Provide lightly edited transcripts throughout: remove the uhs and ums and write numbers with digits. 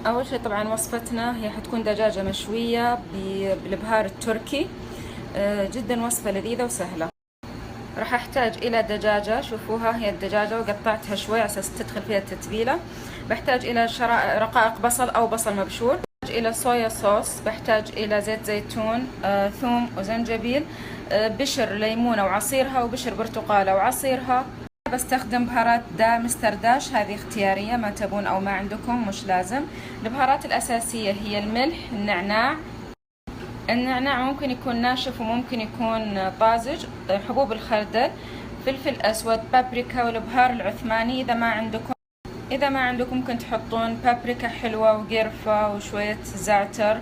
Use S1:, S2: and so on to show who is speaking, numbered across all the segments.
S1: اول شيء طبعا وصفتنا هي حتكون دجاجة مشوية بالبهار التركي. جدا وصفة لذيذة وسهلة. راح احتاج الى دجاجة، شوفوها هي الدجاجة وقطعتها شوي على اساس تدخل فيها التتبيلة. بحتاج الى رقائق بصل او بصل مبشور، بحتاج الى صويا صوص، بحتاج الى زيت زيتون، ثوم وزنجبيل، بشر ليمونة وعصيرها وبشر برتقالة وعصيرها. بستخدم بهارات مستر داش، هذه اختيارية، ما تبون او ما عندكم مش لازم. البهارات الاساسية هي الملح، النعناع ممكن يكون ناشف وممكن يكون طازج، حبوب الخردل، فلفل اسود، بابريكا، والبهار العثماني. اذا ما عندكم ممكن تحطون بابريكا حلوة وقرفة وشوية زعتر.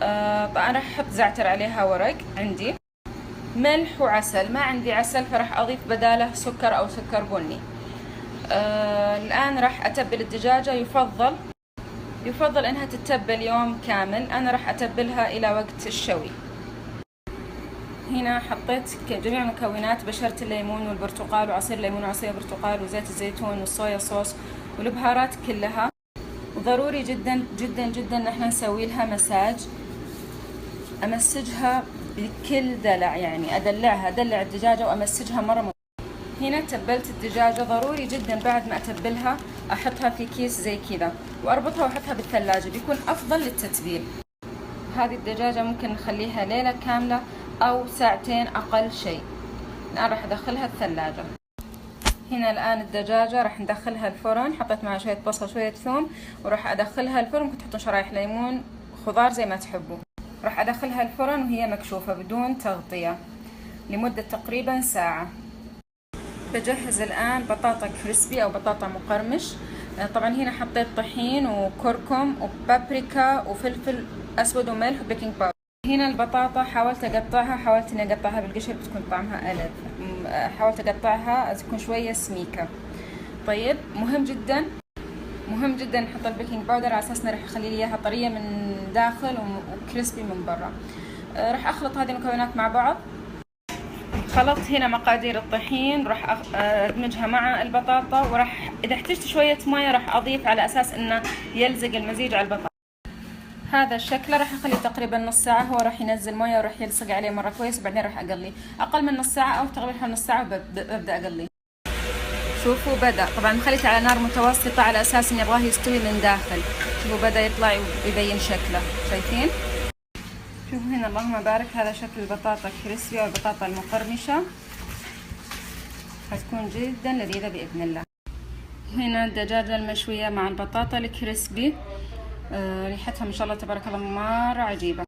S1: انا راح احط زعتر عليها ورق عندي. ملح وعسل، ما عندي عسل فراح اضيف بداله سكر او سكر بني. الان راح اتبل الدجاجة. يفضل انها تتبل يوم كامل، انا راح اتبلها الى وقت الشوي. هنا حطيت جميع المكونات، بشرة الليمون والبرتقال وعصير الليمون وعصير البرتقال وزيت الزيتون والصويا صوص والبهارات كلها. وضروري جدا جدا جدا ان احنا نسوي لها مساج، امسجها بكل دلع، يعني ادلع الدجاجة وامسجها مرة. هنا تبلت الدجاجة، ضروري جدا بعد ما اتبلها احطها في كيس زي كذا واربطها واحطها بالثلاجة، بيكون افضل للتتبيل. هذه الدجاجة ممكن نخليها ليلة كاملة او ساعتين اقل شيء. الان راح ادخلها الثلاجة. هنا الان الدجاجة راح ندخلها الفرن، حطيت معها شوية بصل شوية ثوم وراح ادخلها الفرن. ممكن تحطون شرايح ليمون، خضار زي ما تحبوا. راح ادخلها الفرن وهي مكشوفة بدون تغطية لمدة تقريبا ساعة. بجهز الآن بطاطا كريسبي أو بطاطا مقرمش. طبعا هنا حطيت طحين وكركم وبابريكا وفلفل أسود وملح وبيكنج باودر. هنا البطاطا حاولت إني أقطعها بالقشر بتكون طعمها ألذ. حاولت أقطعها تكون شوية سميكة. طيب مهم جدا نحط البيكنج باودر على أساس راح يخلي لي إياها طرية من داخل وكريسبي من برا. راح أخلط هذه المكونات مع بعض. خلطت هنا مقادير الطحين، راح ادمجها مع البطاطا، وراح اذا احتجت شويه مويه راح اضيف على اساس انه يلزق المزيج على البطاطا. هذا الشكل راح اخليه تقريبا نص ساعه، هو راح ينزل مويه وراح يلصق عليه مره كويس، وبعدين راح اقليه اقل من نص ساعه او تقريبا نص ساعه وببدا اقليه. شوفوا بدا، طبعا خليته على نار متوسطه على اساس اني ابغاه يستوي من داخل. شوفوا بدا يطلع ويبين شكله، شايفين؟ شوفوا هنا اللهم بارك، هذا شكل البطاطا الكريسبي او البطاطا المقرمشة، حتكون جدا لذيذة بإذن الله. هنا الدجاجة المشوية مع البطاطا الكريسبي، ريحتها ما شاء الله تبارك الله مرة عجيبة.